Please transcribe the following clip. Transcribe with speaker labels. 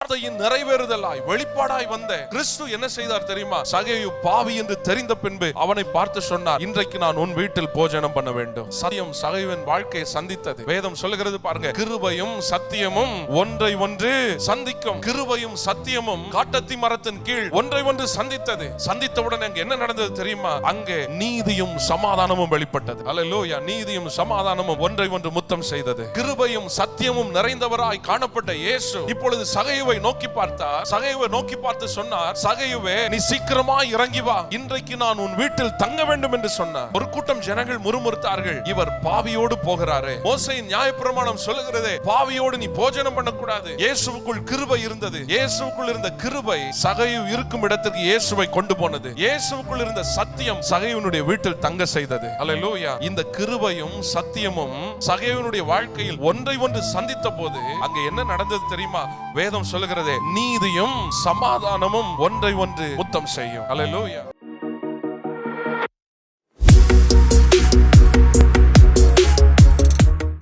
Speaker 1: நிறைவேறுதலாய் வெளிப்பாடாய் வந்த கிறிஸ்து என்ன செய்தார் தெரியுமா? சகேயு பாவி என்று தெரிந்த பின்பு அவனை பார்த்து சொன்னார், இன்றைக்கு நான் உன் வீட்டில் போஜனம் பண்ண வேண்டும். சத்தியம் சகேயுவின் வாழ்க்கையை சந்தித்தது. வேதம் சொல்லுகிறது பாருங்க, கிருபையும் சத்தியமும் ஒன்றை ஒன்று சந்திக்கும். கிருபையும் சத்தியமும் காட்டத்தி மரத்தின் கீழ் ஒன்றை ஒன்று சந்தித்தது. சந்தித்தவுடன் அங்க என்ன நடந்தது தெரியுமா? அங்கே நீதியும் சமாதானமும் வெளிப்பட்டது. அல்லேலூயா. நீதியும் சமாதானமும் ஒன்றை ஒன்று முத்தம் செய்தது. கிருபையும் சத்தியமும் நிறைந்தவராய் காணப்பட்ட இயேசு இப்பொழுது சகேயுவை நோக்கி பார்த்தார். சகேயுவை நோக்கி பார்த்து சொன்னார், சகேயுவே, நீ சீக்கிரமாய் இறங்கி வா, இன்றைக்கு நான் உன் வீட்டில் தங்க வேண்டும் என்று சொன்னார். ஒரு கூட்டம் ஜனங்கள் முறுமுறுத்தார்கள், இவர் பாவியோடு போகிறாரே. மோசேயின் நியாயப்பிரமாணம் சொல்லுகிறதே, பாவியோடு நீ போஜனம் பண்ணக்கூடாது. இயேசுவுக்குள் கிருபை இருந்தது. இயேசுவுக்குள் இருந்த கிருபை சகேயு இருக்கும் இடத்திற்கு இயேசுவை கொண்டு போனது. இயேசுவுக்குள் இருந்த சத்தியம் சகேயுனுடைய வீட்டில் தங்க செய்தது. அல்லேலூயா. இந்த கிருபையும் சத்தியமும் சகேயுனுடைய வாழ்க்கையில் ஒன்றை ஒன்று சந்தித்த போது அங்க என்ன நடந்தது தெரியுமா? வேதம் சொல்லுகிறதே, நீதியும் சமாதானமும் ஒன்றை ஒன்று முத்தம் செய்யும். அல்லேலூயா.